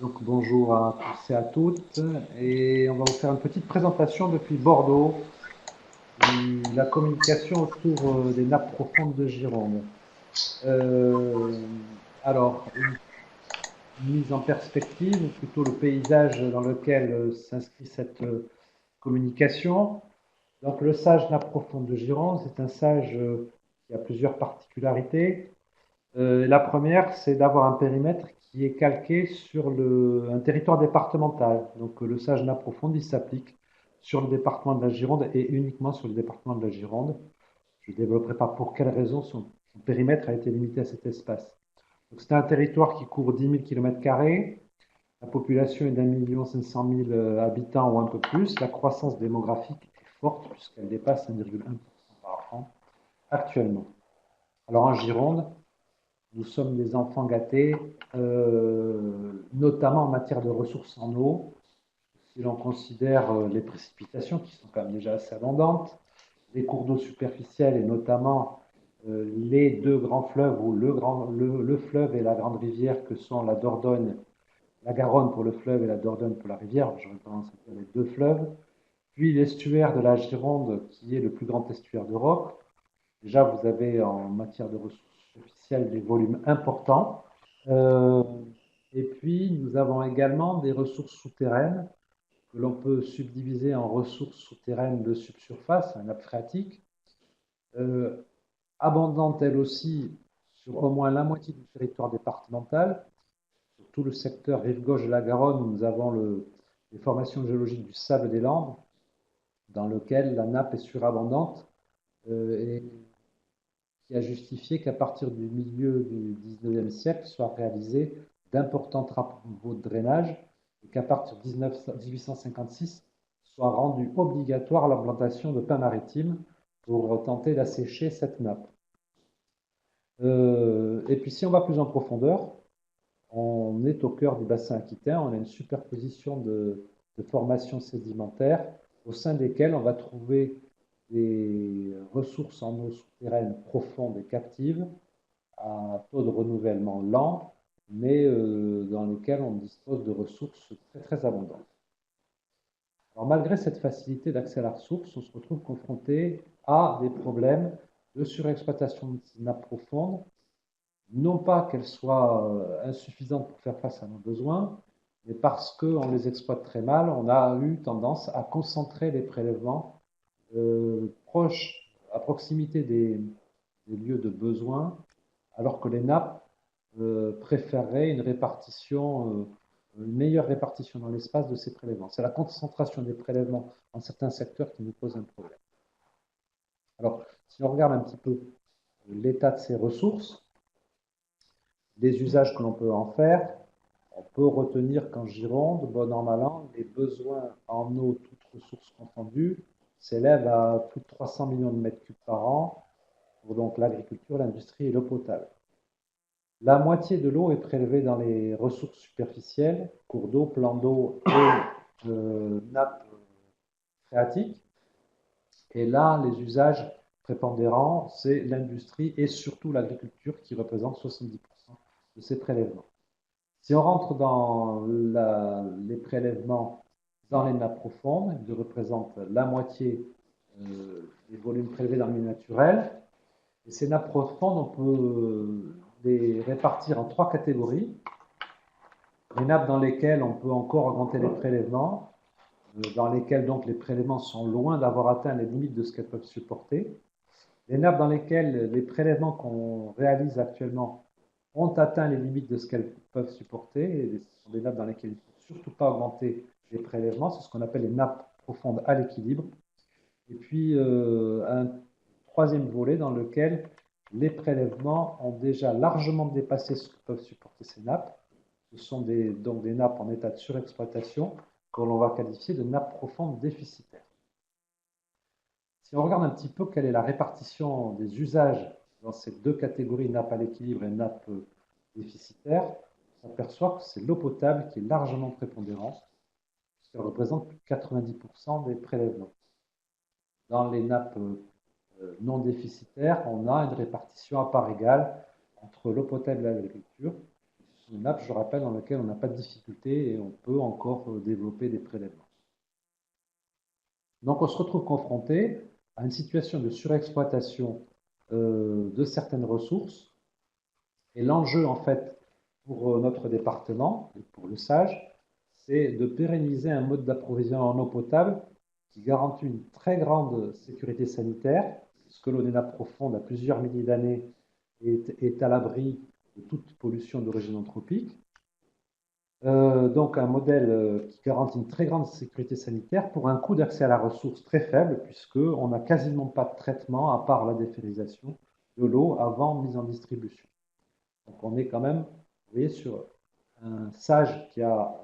Donc bonjour à tous et à toutes, et on va vous faire une petite présentation depuis Bordeaux de la communication autour des nappes profondes de Gironde. Euh, une mise en perspective, ou plutôt le paysage dans lequel s'inscrit cette communication. Donc le sage nappe profonde de Gironde, c'est un sage qui a plusieurs particularités. La première, c'est d'avoir un périmètre qui est calqué sur un territoire départemental. Donc le sage nappe profonde, il s'applique sur le département de la Gironde et uniquement sur le département de la Gironde. Je ne développerai pas pour quelle raison son périmètre a été limité à cet espace. Donc c'est un territoire qui couvre 10 000 km². La population est d'1 500 000 habitants ou un peu plus. La croissance démographique est forte puisqu'elle dépasse 1,1% par an actuellement. Alors en Gironde, nous sommes des enfants gâtés, notamment en matière de ressources en eau. Si l'on considère les précipitations, qui sont quand même déjà assez abondantes, les cours d'eau superficiels et notamment les deux grands fleuves, ou le fleuve et la grande rivière que sont la Dordogne, la Garonne pour le fleuve et la Dordogne pour la rivière, j'aurais tendance à dire les deux fleuves, puis l'estuaire de la Gironde qui est le plus grand estuaire d'Europe. Déjà, vous avez en matière de ressources superficielles des volumes importants. Euh, et puis, nous avons également des ressources souterraines que l'on peut subdiviser en ressources souterraines de subsurface, un nappe phréatique, euh, abondantes elles aussi sur au moins la moitié du territoire départemental. Sur tout le secteur rive gauche de la Garonne, nous avons les formations géologiques du sable des Landes, dans lequel la nappe est surabondante et qui a justifié qu'à partir du milieu du 19e siècle soient réalisés d'importants travaux de drainage et qu'à partir de 1856 soit rendu obligatoire l'implantation de pins maritimes pour tenter d'assécher cette nappe. Et puis si on va plus en profondeur, on est au cœur du bassin aquitain, on a une superposition de formations sédimentaires au sein desquelles on va trouver des ressources en eau souterraine profondes et captives à taux de renouvellement lent, mais dans lesquels on dispose de ressources très très abondantes. Alors malgré cette facilité d'accès à la ressource, on se retrouve confronté à des problèmes de surexploitation de ces nappes profondes, non pas qu'elles soient insuffisantes pour faire face à nos besoins, mais parce qu'on les exploite très mal, on a eu tendance à concentrer les prélèvements proches, à proximité des lieux de besoin, alors que les nappes préféreraient une meilleure répartition dans l'espace de ces prélèvements. C'est la concentration des prélèvements dans certains secteurs qui nous pose un problème. Alors, si on regarde un petit peu l'état de ces ressources, les usages que l'on peut en faire, on peut retenir qu'en Gironde, bon an, mal an, les besoins en eau, toutes ressources confondues, s'élèvent à plus de 300 millions de mètres cubes par an pour donc l'agriculture, l'industrie et l'eau potable. La moitié de l'eau est prélevée dans les ressources superficielles, cours d'eau, plans d'eau et nappes phréatiques. Et là, les usages prépondérants, c'est l'industrie et surtout l'agriculture qui représente 70% de ces prélèvements. Si on rentre dans les prélèvements dans les nappes profondes, ils représentent la moitié des volumes prélevés dans le milieu naturel. Et ces nappes profondes, on peut les répartir en trois catégories. Les nappes dans lesquelles on peut encore augmenter les prélèvements, dans lesquelles donc les prélèvements sont loin d'avoir atteint les limites de ce qu'elles peuvent supporter. Les nappes dans lesquelles les prélèvements qu'on réalise actuellement ont atteint les limites de ce qu'elles peuvent supporter, et ce sont des nappes dans lesquelles il ne faut surtout pas augmenter les prélèvements, c'est ce qu'on appelle les nappes profondes à l'équilibre. Et puis un troisième volet dans lequel les prélèvements ont déjà largement dépassé ce que peuvent supporter ces nappes. Ce sont donc des nappes en état de surexploitation que l'on va qualifier de nappes profondes déficitaires. Si on regarde un petit peu quelle est la répartition des usages dans ces deux catégories, nappes à l'équilibre et nappes déficitaires, on s'aperçoit que c'est l'eau potable qui est largement prépondérante, puisqu'elle représente plus de 90% des prélèvements. Dans les nappes non déficitaires, on a une répartition à part égale entre l'eau potable et l'agriculture. une nappe, je rappelle, dans laquelle on n'a pas de difficulté et on peut encore développer des prélèvements. Donc on se retrouve confronté à une situation de surexploitation de certaines ressources. Et l'enjeu, en fait, pour notre département, et pour le SAGE, c'est de pérenniser un mode d'approvisionnement en eau potable qui garantit une très grande sécurité sanitaire, puisque l'eau des nappes profondes, à plusieurs milliers d'années, est à l'abri de toute pollution d'origine anthropique. Donc un modèle qui garantit une très grande sécurité sanitaire pour un coût d'accès à la ressource très faible, puisqu'on n'a quasiment pas de traitement à part la déferrisation de l'eau avant mise en distribution. Donc on est quand même, vous voyez, sur un SAGE qui a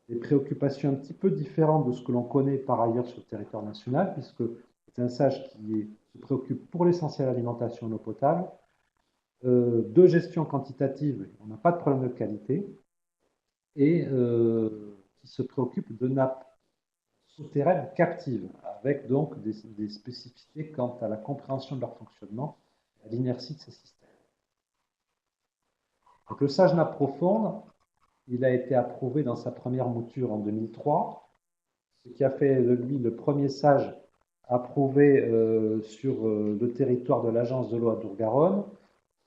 des préoccupations un petit peu différentes de ce que l'on connaît par ailleurs sur le territoire national, puisque c'est un SAGE qui se préoccupe pour l'essentiel d'alimentation en eau potable, de gestion quantitative, on n'a pas de problème de qualité, et qui se préoccupe de nappes souterraines captives, avec donc des spécificités quant à la compréhension de leur fonctionnement, à l'inertie de ces systèmes. Donc le SAGE nappe profonde, il a été approuvé dans sa première mouture en 2003, ce qui a fait de lui le premier SAGE approuvé sur le territoire de l'Agence de l'eau à Dour-Garonne.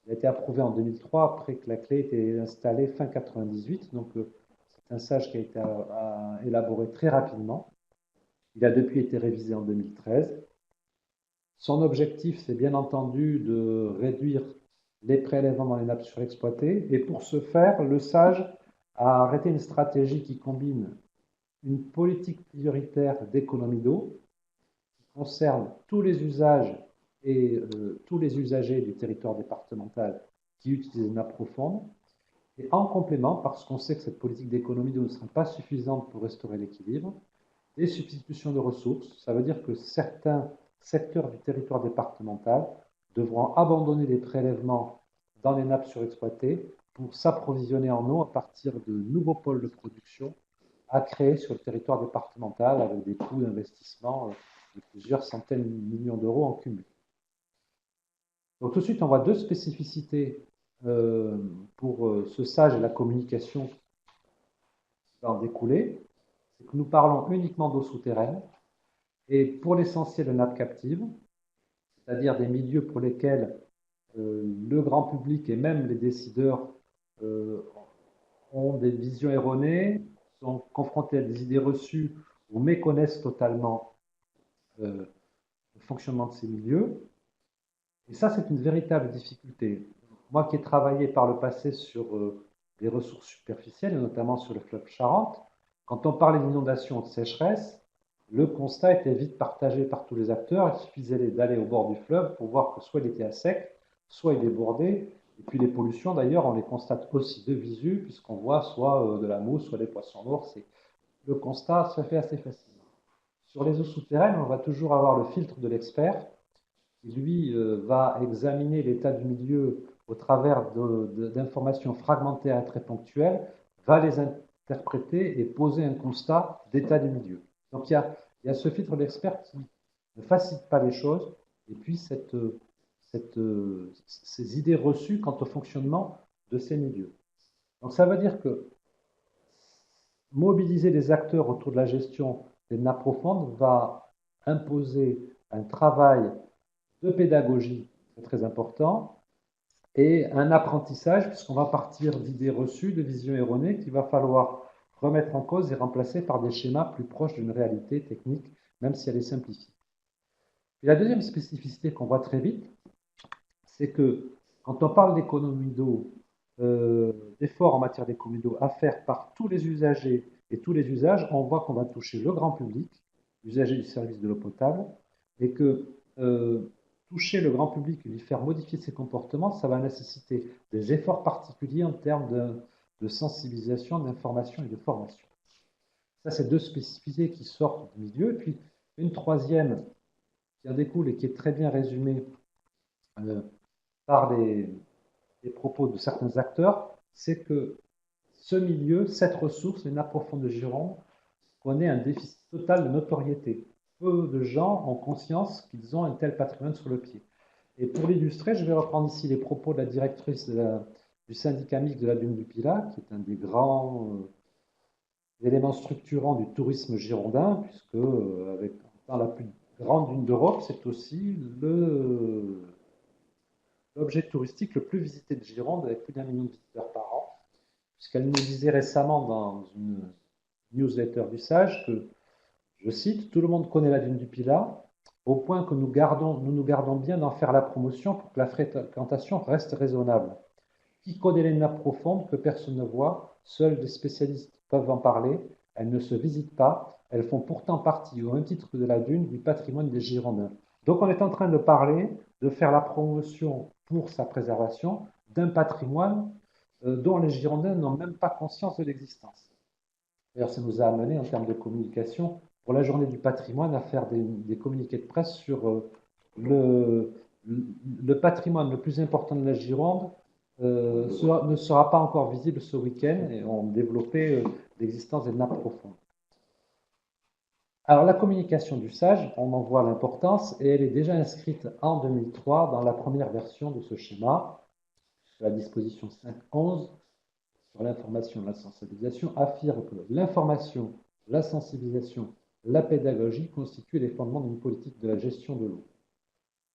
Il a été approuvé en 2003 après que la clé ait été installée fin 98. Donc c'est un SAGE qui a été élaboré très rapidement. Il a depuis été révisé en 2013. Son objectif, c'est bien entendu de réduire les prélèvements dans les nappes surexploitées. Et pour ce faire, le SAGE a arrêté une stratégie qui combine une politique prioritaire d'économie d'eau qui concerne tous les usages et tous les usagers du territoire départemental qui utilisent les nappes profondes. Et en complément, parce qu'on sait que cette politique d'économie d'eau ne sera pas suffisante pour restaurer l'équilibre, des substitutions de ressources. Ça veut dire que certains secteurs du territoire départemental devront abandonner les prélèvements dans les nappes surexploitées pour s'approvisionner en eau à partir de nouveaux pôles de production à créer sur le territoire départemental avec des coûts d'investissement de plusieurs centaines de millions d'euros en cumul. Donc tout de suite, on voit deux spécificités pour ce SAGE et la communication qui va en découler. C'est que nous parlons uniquement d'eau souterraine et pour l'essentiel de nappes captives, c'est-à-dire des milieux pour lesquels le grand public et même les décideurs ont des visions erronées, sont confrontés à des idées reçues ou méconnaissent totalement le fonctionnement de ces milieux. Et ça, c'est une véritable difficulté. Moi qui ai travaillé par le passé sur les ressources superficielles, et notamment sur le fleuve Charente, quand on parlait d'inondation ou de sécheresse, le constat était vite partagé par tous les acteurs. Il suffisait d'aller au bord du fleuve pour voir que soit il était à sec, soit il débordait. Et puis les pollutions, d'ailleurs, on les constate aussi de visu, puisqu'on voit soit de la mousse, soit des poissons morts. Le constat se fait assez facilement. Sur les eaux souterraines, on va toujours avoir le filtre de l'expert, qui lui va examiner l'état du milieu au travers d'informations fragmentaires et très ponctuelles, va les interpréter et poser un constat d'état du milieu. Donc il y a ce filtre d'expert qui ne facilite pas les choses, et puis ces idées reçues quant au fonctionnement de ces milieux. Donc ça veut dire que mobiliser les acteurs autour de la gestion des nappes profondes va imposer un travail de pédagogie, c'est très important, et un apprentissage, puisqu'on va partir d'idées reçues, de visions erronées, qu'il va falloir remettre en cause et remplacer par des schémas plus proches d'une réalité technique, même si elle est simplifiée. Et la deuxième spécificité qu'on voit très vite, c'est que quand on parle d'économie d'eau, d'efforts en matière d'économie d'eau à faire par tous les usagers et tous les usages, on voit qu'on va toucher le grand public, usagers du service de l'eau potable, et que toucher le grand public et lui faire modifier ses comportements, ça va nécessiter des efforts particuliers en termes de sensibilisation, d'information et de formation. Ça, c'est deux spécificités qui sortent du milieu. Et puis, une troisième qui en découle et qui est très bien résumée par les propos de certains acteurs, c'est que ce milieu, cette ressource, les nappes profondes de Gironde, connaît un déficit total de notoriété. Peu de gens ont conscience qu'ils ont un tel patrimoine sur le pied. Et pour l'illustrer, je vais reprendre ici les propos de la directrice des du syndicat mixte de la Dune du Pilat, qui est un des grands éléments structurants du tourisme girondin, puisque avec dans la plus grande dune d'Europe, c'est aussi l'objet touristique le plus visité de Gironde, avec plus d'1 million de visiteurs par an, puisqu'elle nous disait récemment dans une newsletter du Sage que, je cite, tout le monde connaît la dune du Pilat, au point que nous gardons bien d'en faire la promotion pour que la fréquentation reste raisonnable. Qui connaît les nappes profondes que personne ne voit, seuls des spécialistes peuvent en parler, elles ne se visitent pas, elles font pourtant partie, au même titre que de la dune, du patrimoine des Girondins. Donc on est en train de parler, de faire la promotion pour sa préservation d'un patrimoine dont les Girondins n'ont même pas conscience de l'existence. D'ailleurs, ça nous a amené en termes de communication, pour la journée du patrimoine, à faire des communiqués de presse sur le, le patrimoine le plus important de la Gironde ne sera pas encore visible ce week-end et on développait l'existence des nappes profondes. Alors la communication du SAGE, on en voit l'importance et elle est déjà inscrite en 2003 dans la première version de ce schéma, la disposition 5.11 sur l'information et la sensibilisation affirme que l'information, la sensibilisation, la pédagogie constituent les fondements d'une politique de la gestion de l'eau.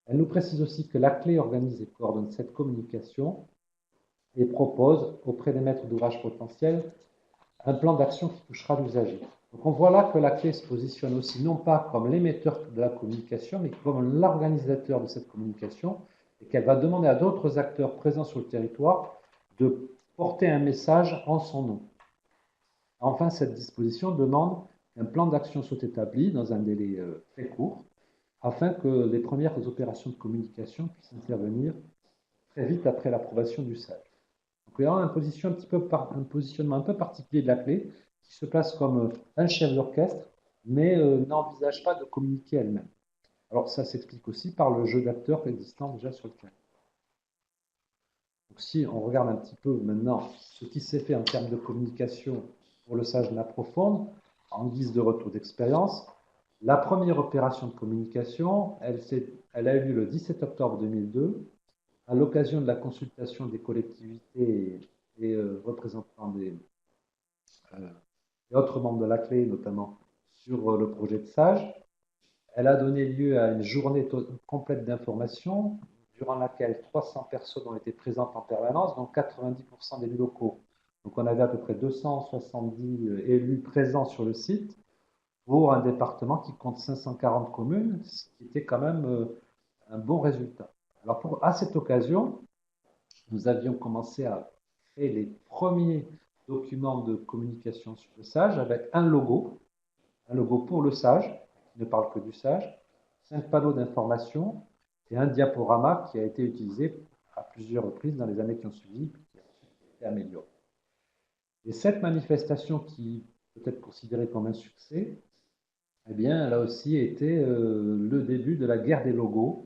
Elle nous précise aussi que la clé organise et coordonne cette communication et propose auprès des maîtres d'ouvrage potentiels un plan d'action qui touchera l'usager. Donc on voit là que la clé se positionne aussi non pas comme l'émetteur de la communication, mais comme l'organisateur de cette communication, et qu'elle va demander à d'autres acteurs présents sur le territoire de porter un message en son nom. Enfin, cette disposition demande qu'un plan d'action soit établi dans un délai très court, afin que les premières opérations de communication puissent intervenir très vite après l'approbation du SAG. Donc il y a un positionnement un peu particulier de la clé, qui se place comme un chef d'orchestre, mais n'envisage pas de communiquer elle-même. Alors ça s'explique aussi par le jeu d'acteurs existant déjà sur le terrain. Donc si on regarde un petit peu maintenant ce qui s'est fait en termes de communication pour le SAGE nappe profonde, en guise de retour d'expérience, la première opération de communication, elle a eu lieu le 17 octobre 2002, à l'occasion de la consultation des collectivités et représentants et autres membres de la clé, notamment sur le projet de SAGE. Elle a donné lieu à une journée complète d'information, durant laquelle 300 personnes ont été présentes en permanence, dont 90% d'élus locaux. Donc on avait à peu près 270 élus présents sur le site pour un département qui compte 540 communes, ce qui était quand même un bon résultat. Alors à cette occasion, nous avions commencé à créer les premiers documents de communication sur le SAGE avec un logo pour le SAGE, qui ne parle que du SAGE, 5 panneaux d'information et un diaporama qui a été utilisé à plusieurs reprises dans les années qui ont suivi, qui a été amélioré. Et cette manifestation qui peut être considérée comme un succès, eh bien, elle a aussi été le début de la guerre des logos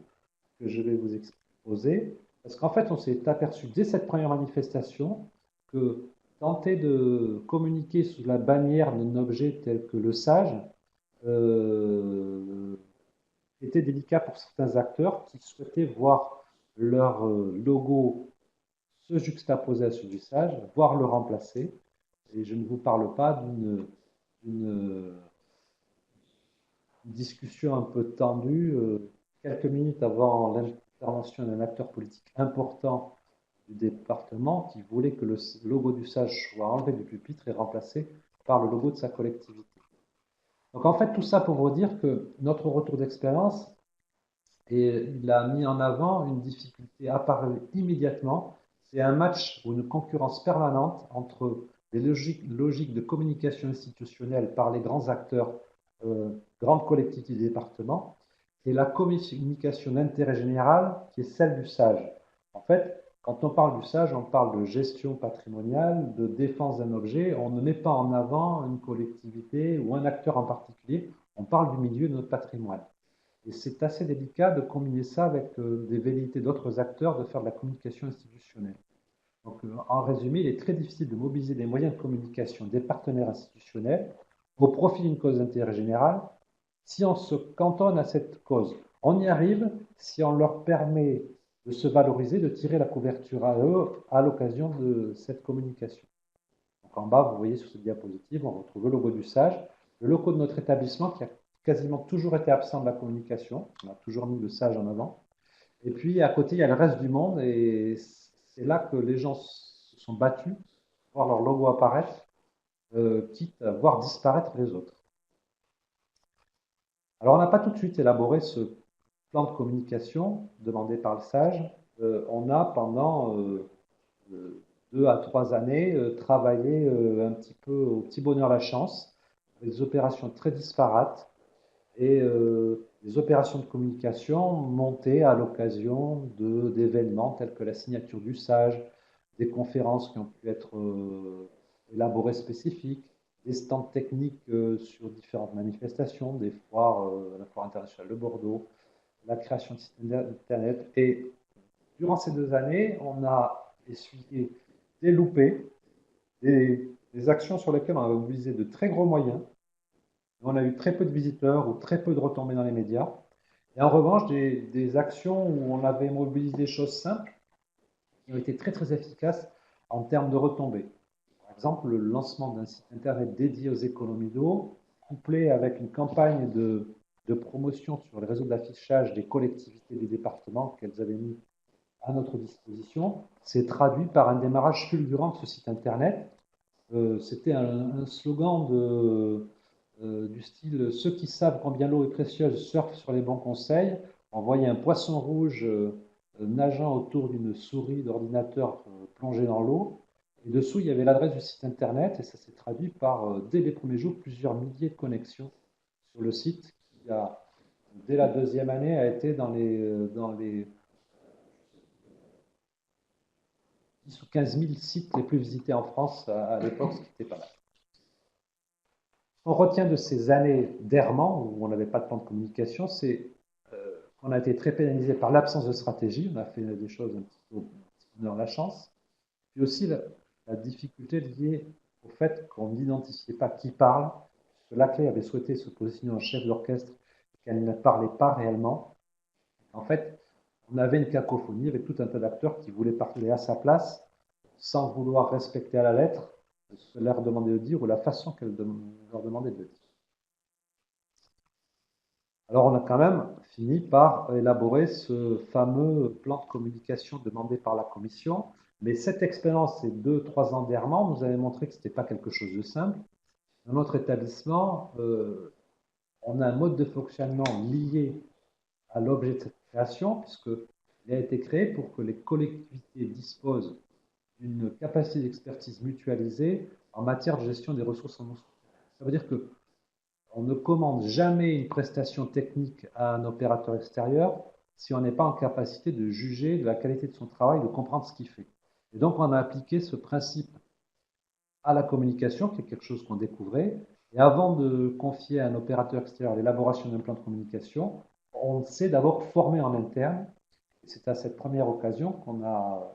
que je vais vous exposer. Parce qu'en fait, on s'est aperçu dès cette première manifestation que tenter de communiquer sous la bannière d'un objet tel que le SAGE était délicat pour certains acteurs qui souhaitaient voir leur logo se juxtaposer à celui du SAGE, voire le remplacer. Et je ne vous parle pas d'une discussion un peu tendue, quelques minutes avant l'intervention d'un acteur politique important du département qui voulait que le logo du SAGE soit enlevé du pupitre et remplacé par le logo de sa collectivité. Donc en fait, tout ça pour vous dire que notre retour d'expérience, il a mis en avant une difficulté apparue immédiatement. C'est un match ou une concurrence permanente entre les logiques de communication institutionnelle par les grands acteurs, grandes collectivités du département, et la communication d'intérêt général qui est celle du SAGE. En fait, quand on parle du SAGE, on parle de gestion patrimoniale, de défense d'un objet. On ne met pas en avant une collectivité ou un acteur en particulier. On parle du milieu de notre patrimoine. Et c'est assez délicat de combiner ça avec des velléités d'autres acteurs de faire de la communication institutionnelle. Donc, en résumé, il est très difficile de mobiliser des moyens de communication des partenaires institutionnels au profit d'une cause d'intérêt général si on se cantonne à cette cause. On y arrive si on leur permet de se valoriser, de tirer la couverture à eux à l'occasion de cette communication. Donc en bas, vous voyez sur cette diapositive, on retrouve le logo du SAGE, le logo de notre établissement qui a quasiment toujours été absent de la communication. On a toujours mis le SAGE en avant. Et puis à côté, il y a le reste du monde et c'est là que les gens se sont battus pour voir leur logo apparaître, quitte à voir disparaître les autres. Alors on n'a pas tout de suite élaboré ce plan de communication demandé par le SAGE. On a pendant 2 à 3 années travaillé un petit peu au petit bonheur la chance, avec des opérations très disparates et des opérations de communication montées à l'occasion d'événements tels que la signature du SAGE, des conférences qui ont pu être élaborées spécifiques, des stands techniques sur différentes manifestations, des foires, la foire internationale de Bordeaux, la création de sites internet. Et durant ces 2 années, on a essuyé des loupés, des actions sur lesquelles on a mobilisé de très gros moyens. On a eu très peu de visiteurs ou très peu de retombées dans les médias. Et en revanche, des actions où on avait mobilisé des choses simples qui ont été très très efficaces en termes de retombées. Par exemple, le lancement d'un site internet dédié aux économies d'eau, couplé avec une campagne de promotion sur les réseaux d'affichage des collectivités du département qu'elles avaient mis à notre disposition, s'est traduit par un démarrage fulgurant de ce site internet. C'était un slogan du style ceux qui savent combien l'eau est précieuse surfent sur les bons conseils. On voyait un poisson rouge nageant autour d'une souris d'ordinateur plongée dans l'eau. Et dessous, il y avait l'adresse du site internet et ça s'est traduit par, dès les premiers jours, plusieurs milliers de connexions sur le site qui a, dès la deuxième année, a été dans les 10 ou 15 000 sites les plus visités en France à l'époque, ce qui était pas mal. On retient de ces années d'errement où on n'avait pas de plan de communication, c'est qu'on a été très pénalisé par l'absence de stratégie. On a fait des choses un petit peu dans la chance. Puis aussi la difficulté liée au fait qu'on n'identifiait pas qui parle, puisque la clé avait souhaité se positionner en chef d'orchestre et qu'elle ne parlait pas réellement. En fait, on avait une cacophonie avec tout un tas d'acteurs qui voulaient parler à sa place sans vouloir respecter à la lettre ce qu'elle leur demandait de dire ou la façon qu'elle leur demandait de le dire. Alors on a quand même fini par élaborer ce fameux plan de communication demandé par la Commission, mais cette expérience, ces 2 ou 3 ans d'errement, nous avait montré que ce n'était pas quelque chose de simple. Dans notre établissement, on a un mode de fonctionnement lié à l'objet de cette création, puisqu'il a été créé pour que les collectivités disposent d'une capacité d'expertise mutualisée en matière de gestion des ressources en eau. Ça veut dire que on ne commande jamais une prestation technique à un opérateur extérieur si on n'est pas en capacité de juger de la qualité de son travail, de comprendre ce qu'il fait. Et donc, on a appliqué ce principe à la communication, qui est quelque chose qu'on découvrait. Et avant de confier à un opérateur extérieur l'élaboration d'un plan de communication, on s'est d'abord formé en interne. C'est à cette première occasion qu'on a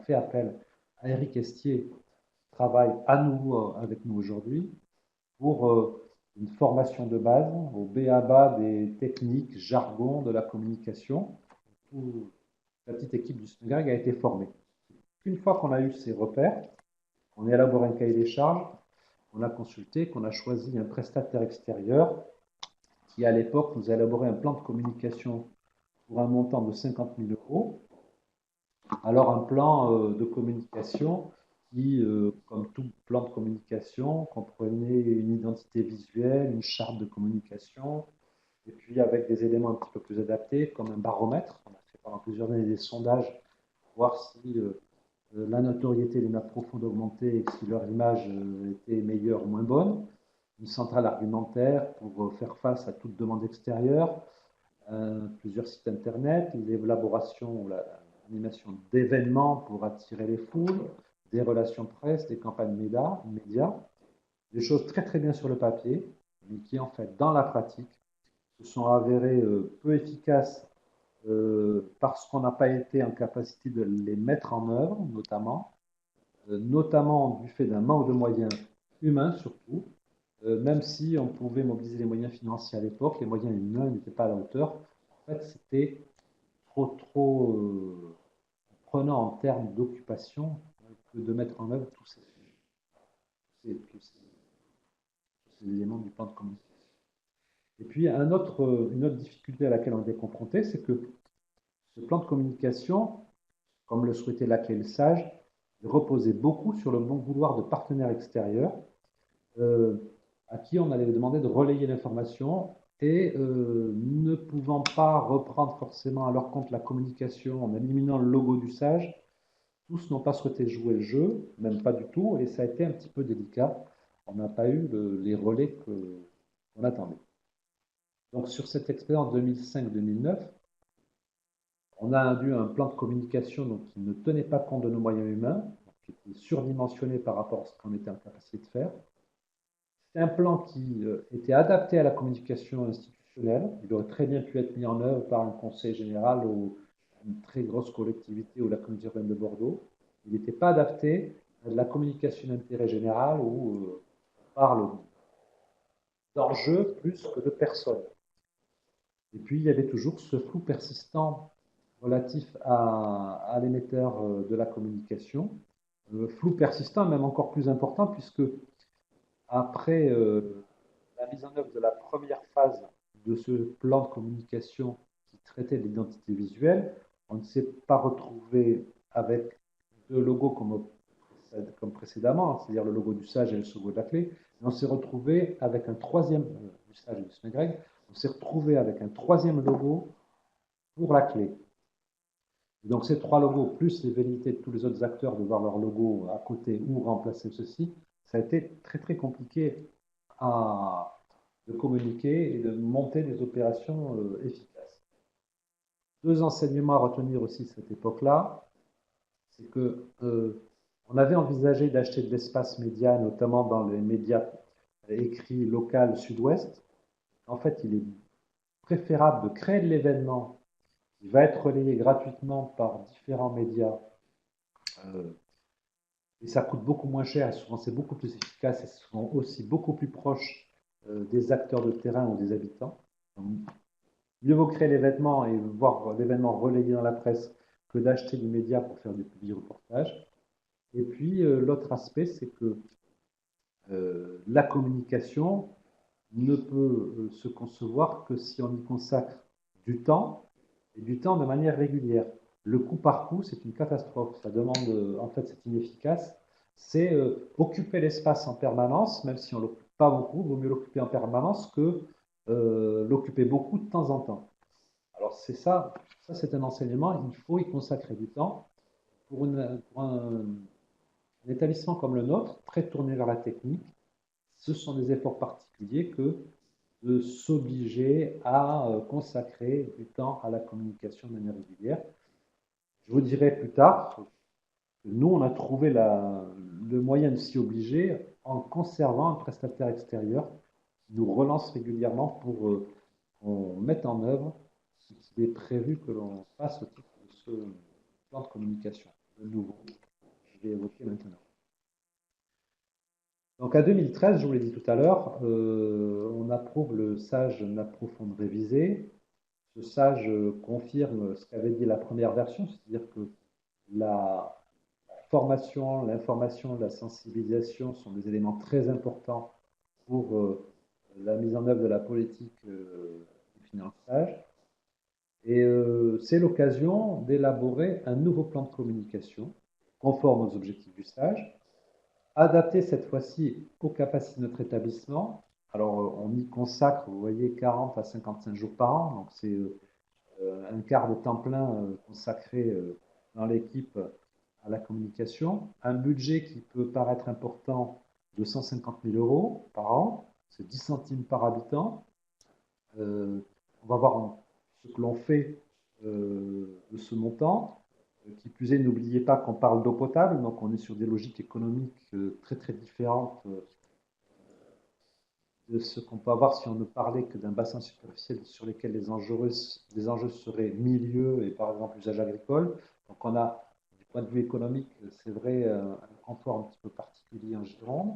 fait appel à Eric Estier, qui travaille à nouveau avec nous aujourd'hui, pour une formation de base au b.a.-ba des techniques, jargon de la communication. Toute la petite équipe du SNEGAG a été formée. Une fois qu'on a eu ces repères, on a élaboré un cahier des charges, on a consulté, qu'on a choisi un prestataire extérieur qui, à l'époque, nous a élaboré un plan de communication pour un montant de 50 000 euros. Alors, un plan de communication qui, comme tout plan de communication, comprenait une identité visuelle, une charte de communication, et puis avec des éléments un petit peu plus adaptés, comme un baromètre. On a fait pendant plusieurs années des sondages pour voir si la notoriété des nappes profondes augmentait et si leur image était meilleure ou moins bonne. Une centrale argumentaire pour faire face à toute demande extérieure, plusieurs sites internet, l'élaboration ou l'animation d'événements pour attirer les foules, des relations presse, des campagnes médias, des choses très très bien sur le papier, mais qui en fait dans la pratique se sont avérées peu efficaces parce qu'on n'a pas été en capacité de les mettre en œuvre, notamment du fait d'un manque de moyens humains surtout, même si on pouvait mobiliser les moyens financiers à l'époque, les moyens humains n'étaient pas à la hauteur. En fait, c'était prenant en termes d'occupation que de mettre en œuvre tous ces éléments du plan de communication. Et puis, une autre difficulté à laquelle on était confronté, c'est que ce plan de communication, comme le souhaitait la clé le sage, reposait beaucoup sur le bon vouloir de partenaires extérieurs euh, à qui on allait demander de relayer l'information et ne pouvant pas reprendre forcément à leur compte la communication en éliminant le logo du sage, tous n'ont pas souhaité jouer le jeu, même pas du tout, et ça a été un petit peu délicat. On n'a pas eu les relais qu'on attendait. Donc sur cette expérience 2005-2009, on a eu un plan de communication donc, qui ne tenait pas compte de nos moyens humains, qui était surdimensionné par rapport à ce qu'on était en capacité de faire. C'est un plan qui était adapté à la communication institutionnelle. Il aurait très bien pu être mis en œuvre par un conseil général ou une très grosse collectivité ou la communauté urbaine de Bordeaux. Il n'était pas adapté à la communication d'intérêt général où on parle d'enjeux plus que de personnes. Et puis, il y avait toujours ce flou persistant relatif à l'émetteur de la communication. Flou persistant, même encore plus important, puisque après la mise en œuvre de la première phase de ce plan de communication qui traitait de l'identité visuelle, on ne s'est pas retrouvé avec deux logos comme précédemment, c'est-à-dire le logo du sage et le logo de la clé, mais on s'est retrouvé avec un troisième, du sage et du SMEGREG, on s'est retrouvé avec un troisième logo pour la clé. Donc ces trois logos, plus les velléités de tous les autres acteurs de voir leur logo à côté ou remplacer ceci, ça a été très très compliqué de communiquer et de monter des opérations efficaces. Deux enseignements à retenir aussi de cette époque-là, c'est que on avait envisagé d'acheter de l'espace média, notamment dans les médias écrits local sud-ouest. En fait, il est préférable de créer de l'événement qui va être relayé gratuitement par différents médias. Et ça coûte beaucoup moins cher, et souvent c'est beaucoup plus efficace et souvent aussi beaucoup plus proche des acteurs de terrain ou des habitants. Donc, mieux vaut créer l'événement et voir l'événement relayé dans la presse que d'acheter du média pour faire du public reportage. Et puis l'autre aspect, c'est que la communication ne peut se concevoir que si on y consacre du temps et du temps de manière régulière. Le coup par coup, c'est une catastrophe. Ça demande, en fait, c'est inefficace. C'est occuper l'espace en permanence, même si on ne l'occupe pas beaucoup, il vaut mieux l'occuper en permanence que l'occuper beaucoup de temps en temps. Alors c'est ça c'est un enseignement, il faut y consacrer du temps. Pour un établissement comme le nôtre, très tourné vers la technique, ce sont des efforts particuliers que de s'obliger à consacrer du temps à la communication de manière régulière. Je vous dirai plus tard que nous, on a trouvé le moyen de s'y obliger en conservant un prestataire extérieur qui nous relance régulièrement pour qu'on mette en œuvre ce qui est prévu que l'on fasse au titre de ce plan de communication. De nouveau, je vais évoquer maintenant. Donc à 2013, je vous l'ai dit tout à l'heure, on approuve le SAGE Approfond révisé. Ce SAGE confirme ce qu'avait dit la première version, c'est-à-dire que la formation, l'information, la sensibilisation sont des éléments très importants pour la mise en œuvre de la politique du finançage. Et c'est l'occasion d'élaborer un nouveau plan de communication conforme aux objectifs du SAGE, adapté cette fois-ci aux capacités de notre établissement. Alors, on y consacre, vous voyez, 40 à 55 jours par an, donc c'est un quart de temps plein consacré dans l'équipe à la communication. Un budget qui peut paraître important de 150 000 euros par an, c'est 10 centimes par habitant. On va voir ce que l'on fait de ce montant. Qui plus est, n'oubliez pas qu'on parle d'eau potable, donc on est sur des logiques économiques très très différentes de ce qu'on peut avoir si on ne parlait que d'un bassin superficiel sur lequel les enjeux seraient milieu et par exemple usage agricole. Donc on a, du point de vue économique, c'est vrai, un comptoir un petit peu particulier en Gironde,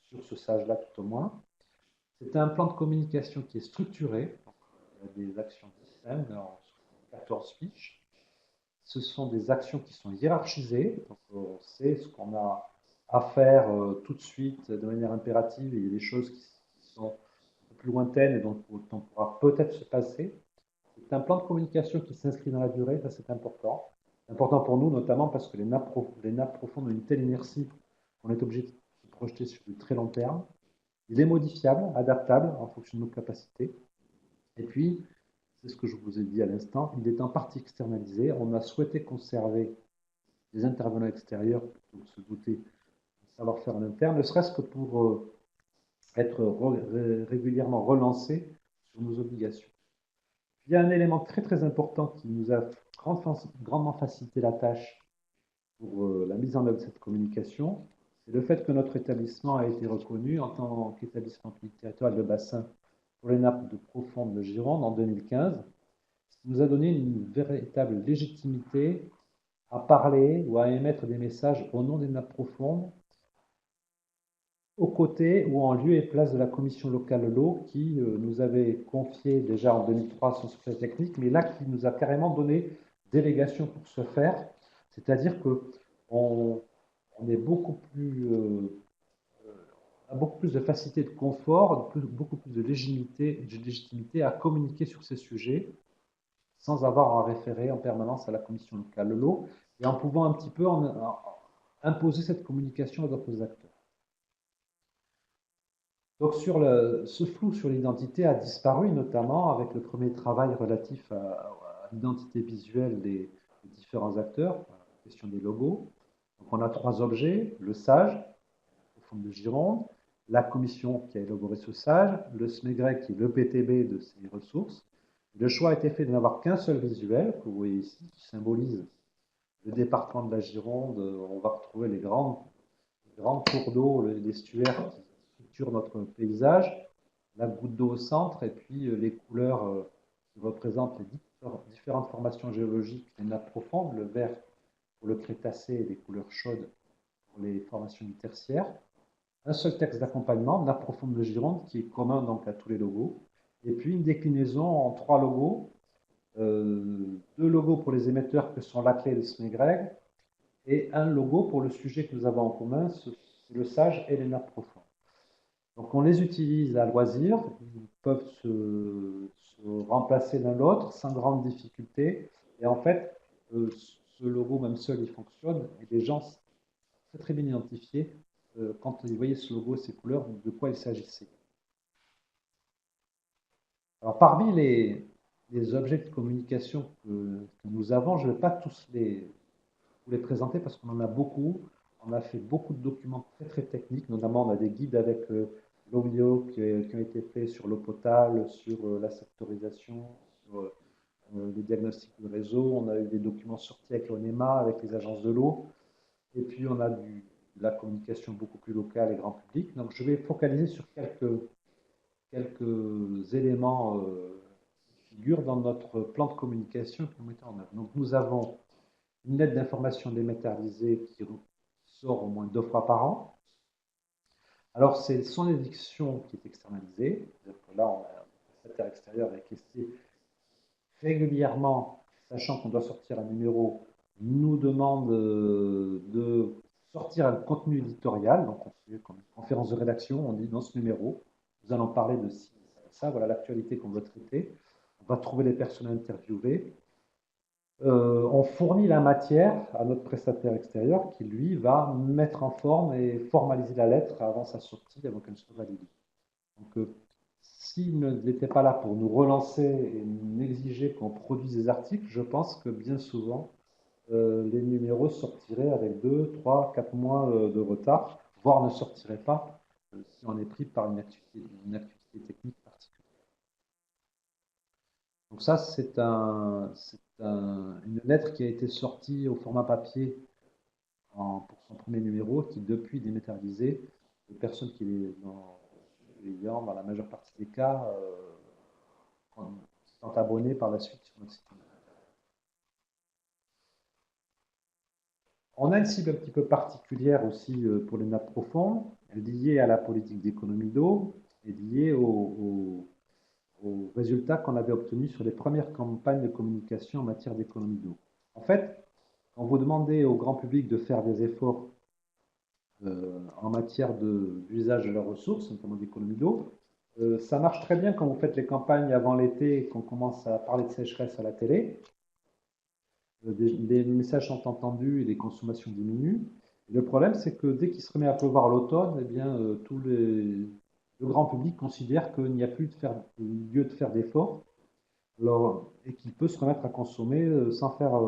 sur ce sage-là tout au moins. C'est un plan de communication qui est structuré, donc il y a des actions distinctes, 14 fiches, ce sont des actions qui sont hiérarchisées. Donc, on sait ce qu'on a à faire tout de suite de manière impérative. Et il y a des choses qui sont un peu plus lointaines et dont le temps pourra peut-être se passer. C'est un plan de communication qui s'inscrit dans la durée, ça c'est important. C'est important pour nous, notamment parce que les nappes profondes ont une telle inertie qu'on est obligé de se projeter sur du très long terme. Il est modifiable, adaptable en fonction de nos capacités. Et puis, c'est ce que je vous ai dit à l'instant, il est en partie externalisé. On a souhaité conserver les intervenants extérieurs plutôt que se douter du savoir-faire en interne, ne serait-ce que pour être régulièrement relancé sur nos obligations. Il y a un élément très très important qui nous a grandement facilité la tâche pour la mise en œuvre de cette communication, c'est le fait que notre établissement a été reconnu en tant qu'établissement public territorial de bassin pour les nappes de profonde de Gironde en 2015, ce qui nous a donné une véritable légitimité à parler ou à émettre des messages au nom des nappes profondes, aux côtés ou en lieu et place de la commission locale l'eau qui nous avait confié déjà en 2003 son secret technique, mais là qui nous a carrément donné délégation pour ce faire, c'est-à-dire que on est a beaucoup plus de facilité de confort, beaucoup plus de légitimité à communiquer sur ces sujets sans avoir à référer en permanence à la commission locale de l'eau et en pouvant un petit peu imposer cette communication à d'autres acteurs. Donc ce flou sur l'identité a disparu, notamment avec le premier travail relatif à l'identité visuelle des différents acteurs, la question des logos. Donc on a trois objets, le SAGE, au fond de Gironde, la commission qui a élaboré ce SAGE, le SMEGREG qui est le PTB de ces ressources. Le choix a été fait de n'avoir qu'un seul visuel, que vous voyez ici, qui symbolise le département de la Gironde. On va retrouver les grands cours d'eau, les estuaires qui structurent notre paysage, la goutte d'eau au centre, et puis les couleurs qui représentent les différentes formations géologiques, les nappes profondes, le vert pour le Crétacé et les couleurs chaudes pour les formations du tertiaire. Un seul texte d'accompagnement, nappe profonde de Gironde, qui est commun donc à tous les logos, et puis une déclinaison en trois logos, deux logos pour les émetteurs que sont l'ACLE et le SMEGREG, et un logo pour le sujet que nous avons en commun, c'est le SAGE et les nappes profondes. Donc on les utilise à loisir, ils peuvent se remplacer l'un l'autre sans grande difficulté, et en fait, ce logo même seul, il fonctionne, et les gens très très bien identifiés quand ils voyaient ce logo, ces couleurs, de quoi il s'agissait. Alors parmi les objets de communication que nous avons, je ne vais pas tous vous les présenter parce qu'on en a beaucoup. On a fait beaucoup de documents très très techniques, notamment on a des guides avec l'OMIO qui ont été faits sur l'eau potable, sur la sectorisation, sur les diagnostics de réseau. On a eu des documents sortis avec l'ONEMA, avec les agences de l'eau. Et puis on a de la communication beaucoup plus locale et grand public. Donc je vais focaliser sur quelques éléments qui figurent dans notre plan de communication que nous mettons en œuvre. Donc nous avons une lettre d'information dématérialisée qui sort au moins 2 fois par an. Alors, c'est son édition qui est externalisée. C'est-à-dire que là, on a un prestataire extérieur avec qui régulièrement, sachant qu'on doit sortir un numéro, nous demande de sortir un contenu éditorial. Donc, on fait comme une conférence de rédaction, on dit dans ce numéro, nous allons parler de ça, voilà l'actualité qu'on veut traiter. On va trouver les personnes interviewées. On fournit la matière à notre prestataire extérieur qui, lui, va mettre en forme et formaliser la lettre avant sa sortie, avant qu'elle soit validée. Donc, s'il n'était pas là pour nous relancer et nous exiger qu'on produise des articles, je pense que bien souvent, les numéros sortiraient avec 2, 3, 4 mois de retard, voire ne sortiraient pas si on est pris par une activité technique particulière. Donc ça, c'est une lettre qui a été sortie au format papier pour son premier numéro, qui depuis est dématérialisée. Les personnes qui l'ayant, dans la majeure partie des cas, sont abonnées par la suite sur notre site internet. On a une cible un petit peu particulière aussi pour les nappes profondes, liée à la politique d'économie d'eau et liée aux résultats qu'on avait obtenus sur les premières campagnes de communication en matière d'économie d'eau. En fait, quand vous demandez au grand public de faire des efforts en matière d'usage de leurs ressources, notamment d'économie d'eau, ça marche très bien quand vous faites les campagnes avant l'été et qu'on commence à parler de sécheresse à la télé. Les messages sont entendus et les consommations diminuent. Et le problème, c'est que dès qu'il se remet à pleuvoir à l'automne, eh bien, le grand public considère qu'il n'y a plus lieu de faire d'efforts et qu'il peut se remettre à consommer sans faire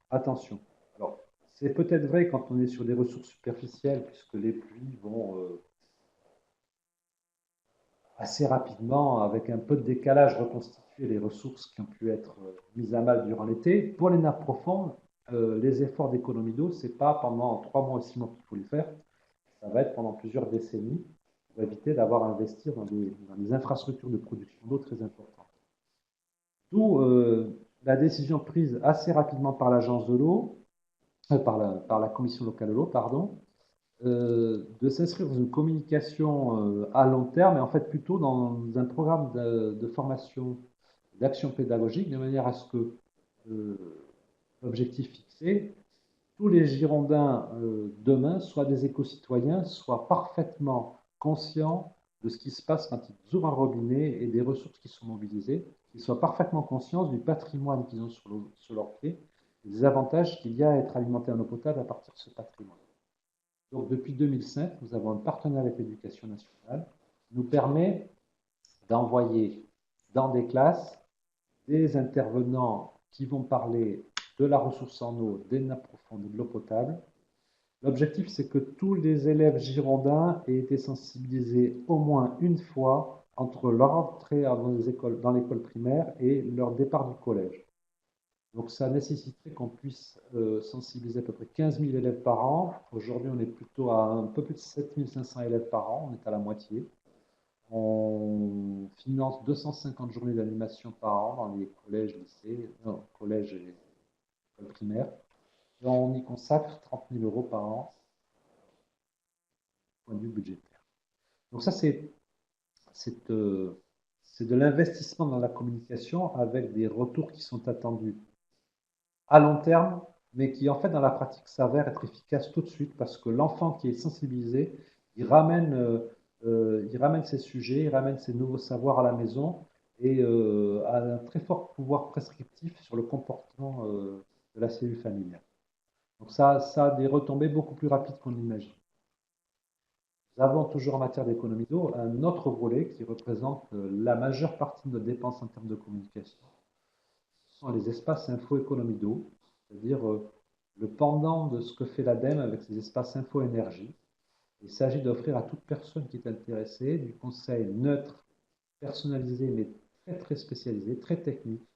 attention. Alors, c'est peut-être vrai quand on est sur des ressources superficielles, puisque les pluies vont assez rapidement, avec un peu de décalage, reconstituer les ressources qui ont pu être mises à mal durant l'été. Pour les nappes profondes, les efforts d'économie d'eau, ce n'est pas pendant 3 mois ou 6 mois qu'il faut les faire, ça va être pendant plusieurs décennies pour éviter d'avoir à investir dans des infrastructures de production d'eau très importantes. D'où la décision prise assez rapidement par l'agence de l'eau, par la commission locale de l'eau, pardon, de s'inscrire dans une communication à long terme et en fait plutôt dans un programme de formation, d'action pédagogique, de manière à ce que euh, l'objectif fixé, tous les Girondins demain soient des éco-citoyens, soient parfaitement conscients de ce qui se passe quand ils ouvrent un robinet et des ressources qui sont mobilisées, qu'ils soient parfaitement conscients du patrimoine qu'ils ont sur leurs pieds et des avantages qu'il y a à être alimenté en eau potable à partir de ce patrimoine. Donc, depuis 2005, nous avons un partenariat avec l'Éducation nationale qui nous permet d'envoyer dans des classes des intervenants qui vont parler de la ressource en eau, des nappes profondes et de l'eau potable. L'objectif, c'est que tous les élèves girondins aient été sensibilisés au moins une fois entre leur entrée dans l'école primaire et leur départ du collège. Donc ça nécessiterait qu'on puisse sensibiliser à peu près 15 000 élèves par an. Aujourd'hui, on est plutôt à un peu plus de 7 500 élèves par an, on est à la moitié. On finance 250 journées d'animation par an dans les collèges, lycées, non, collèges et écoles primaires. Et on y consacre 30 000 euros par an, point de vue budgétaire. Donc ça, c'est de l'investissement dans la communication avec des retours qui sont attendus à long terme, mais qui en fait dans la pratique s'avère être efficace tout de suite parce que l'enfant qui est sensibilisé, il ramène ces sujets, il ramène ces nouveaux savoirs à la maison et a un très fort pouvoir prescriptif sur le comportement de la cellule familiale. Donc ça a des retombées beaucoup plus rapides qu'on l'imagine. Nous avons toujours en matière d'économie d'eau un autre volet qui représente la majeure partie de nos dépenses en termes de communication. Ce sont les espaces info-économie d'eau, c'est-à-dire le pendant de ce que fait l'ADEME avec ses espaces info-énergie. Il s'agit d'offrir à toute personne qui est intéressée du conseil neutre, personnalisé, mais très très spécialisé, très technique,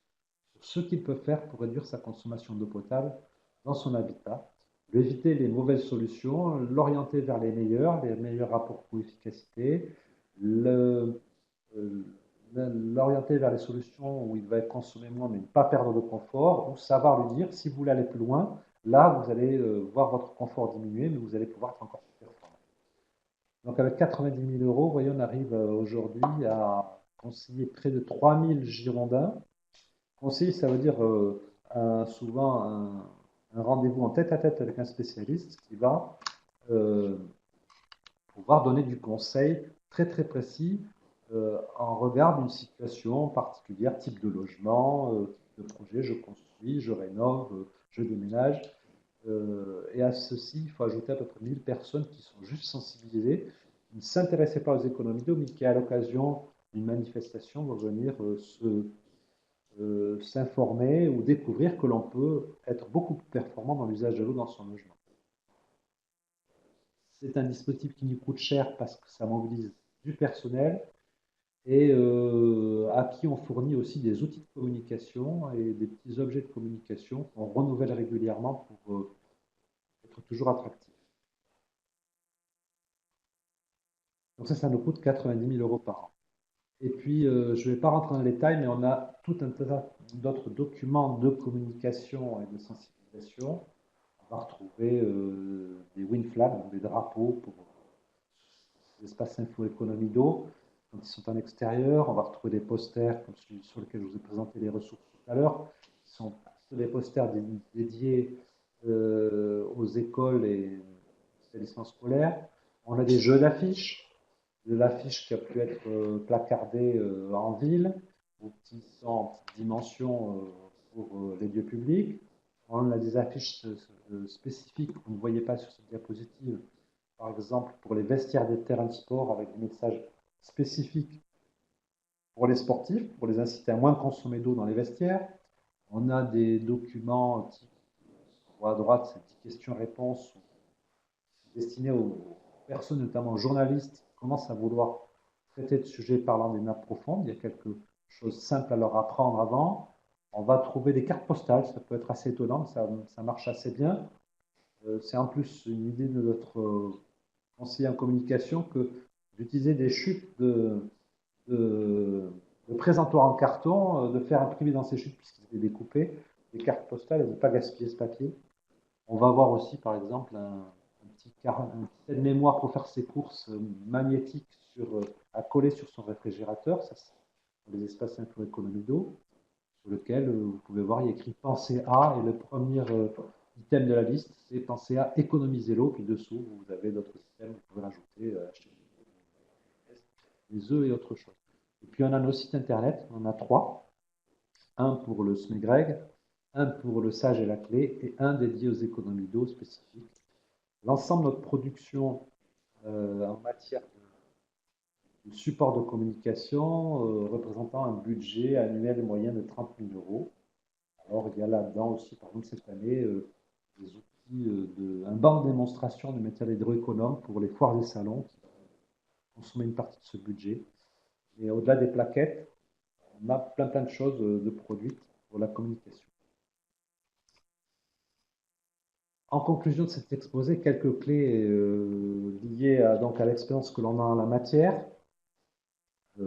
sur ce qu'il peut faire pour réduire sa consommation d'eau potable dans son habitat, lui éviter les mauvaises solutions, l'orienter vers les meilleurs rapports coût-efficacité, l'orienter vers les solutions où il va être consommé moins mais ne pas perdre de confort, ou savoir lui dire si vous voulez aller plus loin, là vous allez voir votre confort diminuer, mais vous allez pouvoir être encore plus performant. Donc avec 90 000 euros, vous voyez, on arrive aujourd'hui à conseiller près de 3 000 Girondins. Conseiller, ça veut dire souvent un rendez-vous en tête-à-tête avec un spécialiste qui va euh, pouvoir donner du conseil très très précis en regard d'une situation particulière, type de logement, type de projet, je construis, je rénove, je déménage. Et à ceci, il faut ajouter à peu près 1000 personnes qui sont juste sensibilisées, qui ne s'intéressaient pas aux économies d'eau, mais qui, à l'occasion d'une manifestation, vont venir s'informer ou découvrir que l'on peut être beaucoup plus performant dans l'usage de l'eau dans son logement. C'est un dispositif qui nous coûte cher parce que ça mobilise du personnel et à qui on fournit aussi des outils de communication et des petits objets de communication qu'on renouvelle régulièrement pour être toujours attractif. Donc ça nous coûte 90 000 euros par an. Et puis, je ne vais pas rentrer dans les détails, mais on a tout un tas d'autres documents de communication et de sensibilisation. On va retrouver des WinFlags, des drapeaux pour les espaces info-économie d'eau, quand ils sont en extérieur. On va retrouver des posters comme celui sur lequel je vous ai présenté les ressources tout à l'heure, qui sont des posters dédiés aux écoles et établissements scolaires. On a des jeux d'affiches, de l'affiche qui a pu être placardée en ville, ou qui sont en petite dimension pour les lieux publics. On a des affiches spécifiques que vous ne voyez pas sur cette diapositive, par exemple pour les vestiaires des terrains de sport avec des messages spécifiques pour les sportifs, pour les inciter à moins consommer d'eau dans les vestiaires. On a des documents type, à droite, c'est 10 questions-réponses destinés aux personnes, notamment aux journalistes, qui commencent à vouloir traiter de sujets parlant des nappes profondes. Il y a quelque chose de simple à leur apprendre avant. On va trouver des cartes postales, ça peut être assez étonnant, ça marche assez bien. C'est en plus une idée de notre conseiller en communication que d'utiliser des chutes de présentoirs en carton, de faire imprimer dans ces chutes, puisqu'ils étaient découpés, des cartes postales et de ne pas gaspiller ce papier. On va avoir aussi, par exemple, un petit aide-mémoire pour faire ses courses magnétiques à coller sur son réfrigérateur. Ça, c'est les espaces info économie d'eau, sur lequel vous pouvez voir, il y a écrit pensée à, et le premier item de la liste, c'est pensée à économiser l'eau. Puis dessous, vous avez d'autres systèmes, vous pouvez rajouter acheter des œufs et autre chose. Et puis on a nos sites internet, on en a 3. Un pour le SMEGREG, un pour le Sage et la clé, et un dédié aux économies d'eau spécifiques. L'ensemble de notre production en matière de support de communication représentant un budget annuel moyen de 30 000 euros. Alors il y a là-dedans aussi, par exemple cette année, des outils, un banc de démonstration de matériel hydroéconome pour les foires et salons qui consomment une partie de ce budget. Et au-delà des plaquettes, on a plein de choses de produites pour la communication. En conclusion de cet exposé, quelques clés liées à l'expérience que l'on a en la matière.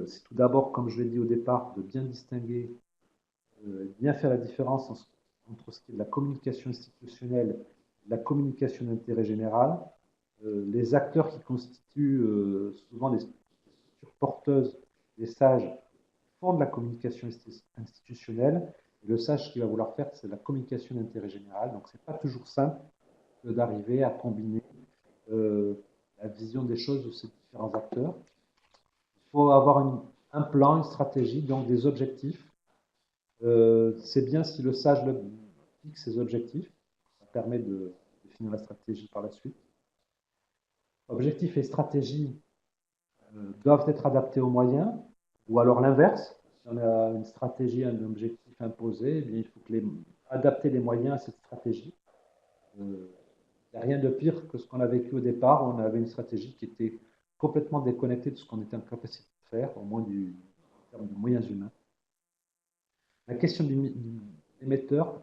C'est tout d'abord, comme je l'ai dit au départ, de bien distinguer, bien faire la différence entre ce qui est de la communication institutionnelle et de la communication d'intérêt général. Les acteurs qui constituent souvent les structures porteuses des sages font de la communication institutionnelle. Et le sage, ce qu'il va vouloir faire, c'est de la communication d'intérêt général. Donc, ce n'est pas toujours simple d'arriver à combiner la vision des choses de ces différents acteurs. Il faut avoir un plan, une stratégie, donc des objectifs. C'est bien si le sage fixe ses objectifs. Ça permet de définir la stratégie par la suite. Objectifs et stratégie doivent être adaptés aux moyens, ou alors l'inverse. Si on a une stratégie, un objectif imposé, eh bien, il faut adapter les moyens à cette stratégie. Il n'y a rien de pire que ce qu'on a vécu au départ. On avait une stratégie qui était complètement déconnectée de ce qu'on était en capacité de faire, au moins en termes de moyens humains. La question de l'émetteur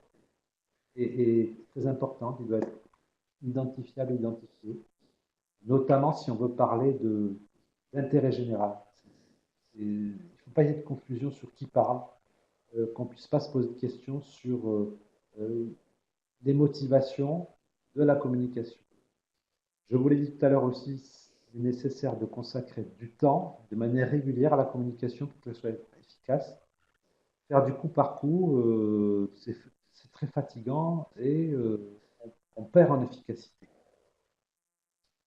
est très importante. Il doit être identifiable, identifié, notamment si on veut parler d'intérêt général. Il ne faut pas y avoir de confusion sur qui parle, qu'on ne puisse pas se poser de questions sur les motivations de la communication. Je vous l'ai dit tout à l'heure aussi, il est nécessaire de consacrer du temps de manière régulière à la communication pour qu'elle soit efficace. Faire du coup par coup, c'est très fatigant et on perd en efficacité.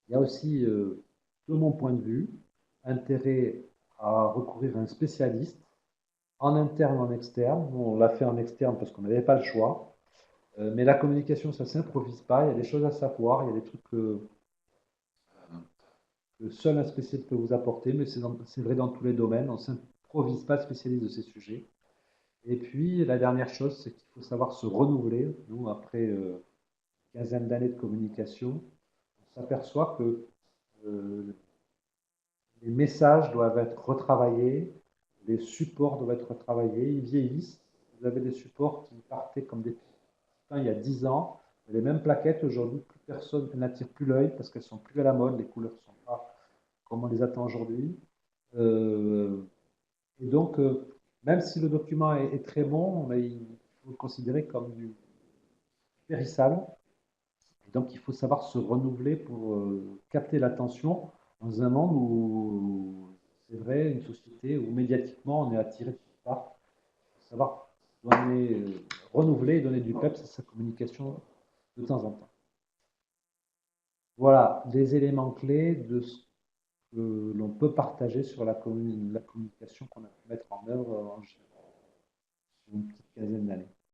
Il y a aussi, de mon point de vue, intérêt à recourir à un spécialiste, en interne ou en externe. On l'a fait en externe parce qu'on n'avait pas le choix. Mais la communication, ça ne s'improvise pas. Il y a des choses à savoir, il y a des trucs que seul un spécialiste peut vous apporter, mais c'est vrai dans tous les domaines. On ne s'improvise pas spécialiste de ces sujets. Et puis, la dernière chose, c'est qu'il faut savoir se renouveler. Nous, après une quinzaine d'années de communication, on s'aperçoit que les messages doivent être retravaillés, les supports doivent être retravaillés, ils vieillissent. Vous avez des supports qui partaient comme des il y a 10 ans. Les mêmes plaquettes, aujourd'hui, plus personne n'attire plus l'œil parce qu'elles sont plus à la mode, les couleurs ne sont pas comme on les attend aujourd'hui. Et donc, même si le document est très bon, mais il faut le considérer comme du périssable. Et donc, il faut savoir se renouveler pour capter l'attention dans un monde où, c'est vrai, une société où médiatiquement on est attiré de toutes parts. Il faut savoir renouveler et donner du peps à sa communication de temps en temps. Voilà des éléments clés de ce que l'on peut partager sur la communication qu'on a pu mettre